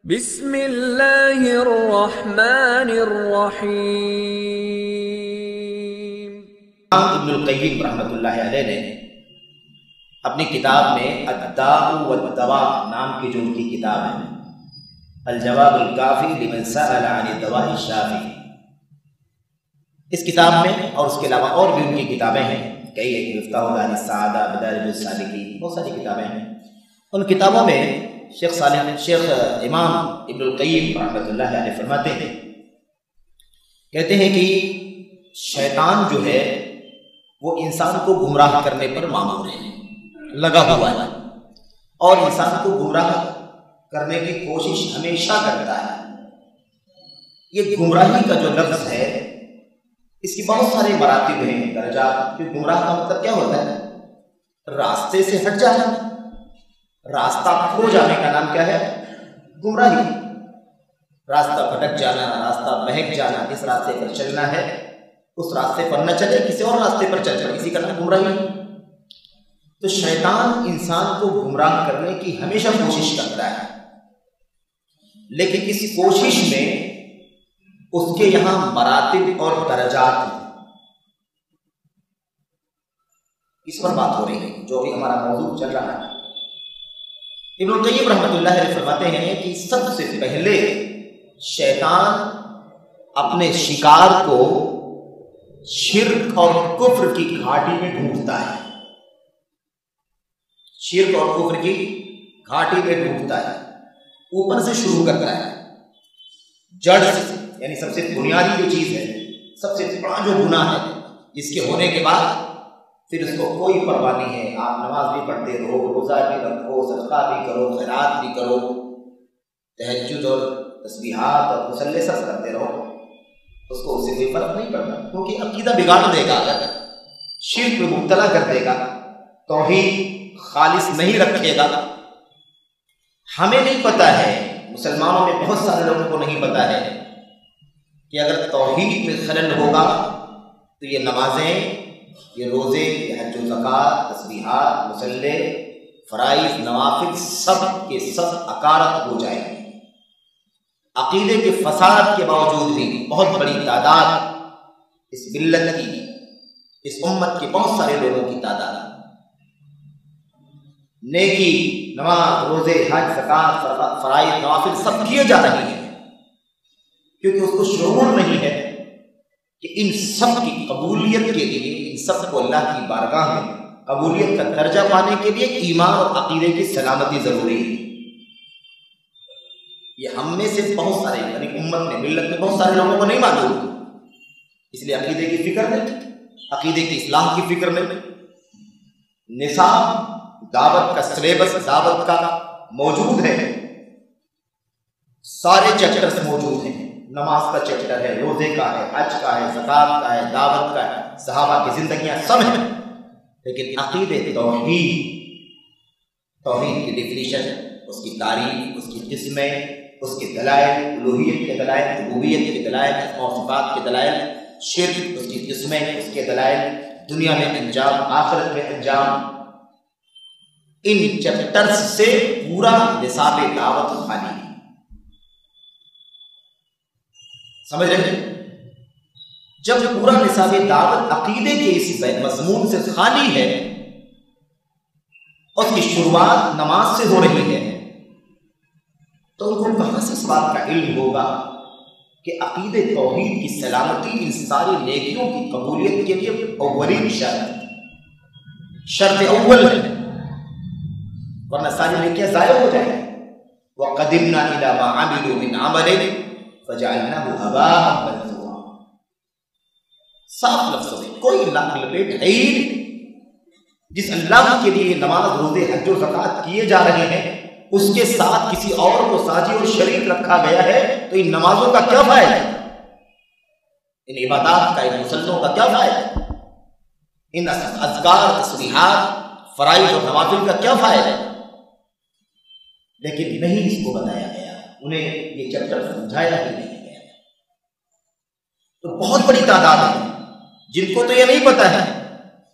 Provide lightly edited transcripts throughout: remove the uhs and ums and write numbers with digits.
بسم اللہ الرحمن الرحیم۔ ابن القیم رحمۃ اللہ علیہ نے اپنی کتاب میں الداء والدواء نام کی جو ان کی کتاب ہے، الجواب الکافی لمن سأل عن الدواء الشافی، اس کتاب میں اور اس کے علاوہ اور بھی ان کی کتابیں ہیں، کئی ایک مفتاح دار السعادہ، مدارج السالکین، بہت ساری کتابیں ہیں۔ ان کتابوں میں شیخ امام ابن القیم رحمۃ اللہ علیہ فرماتے ہیں، کہتے ہیں کہ شیطان جو ہے وہ انسان کو گمراہ کرنے پر معمور ہے، لگا ہوا ہے، اور انسان کو گمراہ کرنے کی کوشش ہمیشہ کرتا ہے۔ یہ گمراہی کا جو لفظ ہے اس کی بہت سارے مراتب ہیں، درجات۔ کہ گمراہ کا مطلب کیا ہوتا ہے؟ راستے سے ہٹ جانا، راستہ کھو جانے کا نام کیا ہے؟ گمراہی۔ راستہ بھٹک جانا، راستہ بہک جانا، جس راستے پر چلنا ہے اس راستے پر نہ چلے، کسی اور راستے پر چل جائے، اسی کا نام گمراہی۔ تو شیطان انسان کو گمراہ کرنے کی ہمیشہ کوشش کرتا ہے، لیکن اس کوشش میں اس کے یہاں مراتب اور درجات ہیں۔ اس پر بات ہو رہی ہے جو ابھی ہمارا موضوع چل رہا ہے۔ ابن القیم رحمۃ اللہ علیہ فرماتے ہیں کہ سب سے پہلے شیطان اپنے شکار کو شرک اور کفر کی گھاٹی میں ڈھونڈتا ہے، شرک اور کفر کی گھاٹی میں ڈھونڈتا ہے، اوپر سے شروع کرتا ہے، جڑ سے، یعنی سب سے بنیادی جو چیز ہے، سب سے بڑا جو گناہ ہے، جس کے ہونے کے بعد پھر اس کو کوئی پرواہ نہیں ہے، آپ نماز بھی پڑھتے رہو، روزہ بھی رکھو، صدقہ بھی کرو، خیرات بھی کرو، تہجد اور تسبیحات اور مصلی سب کرتے رہو، اس کو اس سے کوئی فرق نہیں پڑتا، کیونکہ عقیدہ بگاڑ دے گا، شرک میں مبتلا کر دے گا، توحید خالص نہیں رکھے گا۔ ہمیں نہیں پتا ہے، مسلمانوں میں بہت سارے لوگوں کو نہیں پتا ہے کہ اگر توحید میں خلل ہوگا تو یہ نمازیں، یہ روزے، یہ حج و زکوٰۃ، تسبیحات، مصلی، فرائض، نوافل سب کے سب اکارت ہو جائیں گے۔ عقیدے کے فساد کے باوجود بھی بہت بڑی تعداد اس ملت کی، اس امت کے بہت سارے لوگوں کی تعداد نیکی، نماز، روزے، حج، زکوٰۃ، فرائض، نوافل سب کیے جا رہے ہیں، کیونکہ اس کو شعور نہیں ہے کہ ان سب کی قبولیت کے لیے، ان سب کو اللہ کی بارگاہ میں قبولیت کا درجہ پانے کے لیے ایمان اور عقیدے کی سلامتی ضروری ہے۔ یہ ہم میں سے بہت سارے، یعنی امت میں، ملت میں بہت سارے لوگوں کو نہیں معلوم، اس لیے عقیدے کی فکر نہیں، عقیدے کی اصلاح کی فکر نہیں۔ نصاب دعوت کا سلیبس، دعوت کا موجود ہے، سارے چیپٹرز موجود ہیں، نماز کا چیپٹر ہے، روزے کا ہے، حج کا ہے، زکوٰۃ کا ہے، دعوت کا ہے، صحابہ کی زندگیاں سب ہیں، لیکن عقیدے توحید کی ڈیفینیشن، اس کی تعریف، اس کی قسمیں، اس کے دلائل، الوہیت کے دلائل، ربوبیت کے دلائل، اسماء و صفات کے دلائل، شرک، اس کی قسمیں، اس کے دلائل، دنیا میں انجام، آخرت میں انجام، ان چیپٹرز سے پورا نصاب دعوت خالی ہے۔ سمجھ رہے ہیں؟ جب پورا نصاب دعوت عقیدے کے اس مضمون سے خالی ہے، اور اس کی شروعات نماز سے ہو رہی ہے، تو ان کو کہاں سے اس بات کا علم ہوگا کہ عقیدے توحید کی سلامتی ان ساری نیکیوں کی قبولیت کے لیے اولین شرط اول ہے، ورنہ ساری نیکیاں ضائع ہو جائیں۔ وَقَدِمْنَا إِلَىٰ مَا عَمِلُوا مِنْ عَمَلٍ فَجَعَلْنَاهُ هَبَاءً مَنثُورًا۔ صاف لفظوں میں کوئی نقل پیٹ ہے ہی نہیں۔ جس اللہ کے لیے نماز، روزے، حج و زکوٰۃ کیے جا رہے ہیں، اس کے ساتھ کسی اور کو ساجی اور شریک رکھا گیا ہے، تو ان نمازوں کا کیا فائدہ؟ ان عبادات کا، ان مسلوں کا کیا فائدہ؟ ان اذکار، تسبیحات، فرائض اور نوافل کا کیا فائدہ؟ لیکن نہیں اس کو بتایا گیا، انہیں یہ چیپٹر سمجھایا ہی نہیں گیا۔ تو بہت بڑی تعداد ہے جن کو تو یہ نہیں پتا ہے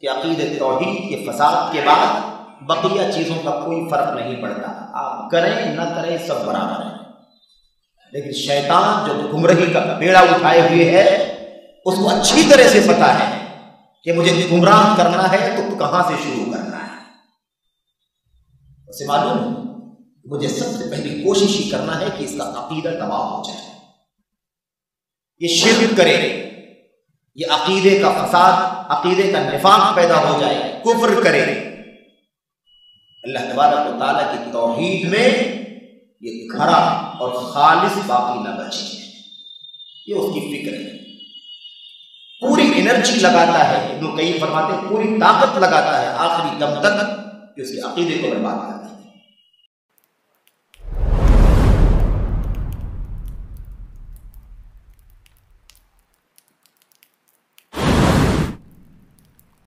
کہ عقیدہ توحید کے فساد کے بعد بقیہ چیزوں کا کوئی فرق نہیں پڑتا، آپ کریں نہ کریں سب برابر ہیں۔ لیکن شیطان جو گمراہی کا بیڑا اٹھائے ہوئے ہے اس کو اچھی طرح سے پتا ہے کہ مجھے گمراہ کرنا ہے تو کہاں سے شروع کرنا ہے. اسے معلوم ہے مجھے سب سے پہلی کوشش ہی کرنا ہے کہ اس کا عقیدہ تباہ ہو جائے، یہ شرک کرے، یہ عقیدے کا فساد، عقیدے کا نفاق پیدا ہو جائے، کفر کرے. اللہ تبارک و تعالیٰ کی توحید میں یہ کھڑا اور خالص باقی نہ بچے، یہ اس کی فکر ہے. پوری انرجی لگاتا ہے، ابن قیم فرماتے ہیں پوری طاقت لگاتا ہے آخری دم تک کہ اس کے عقیدے کو برباد کرتا ہے.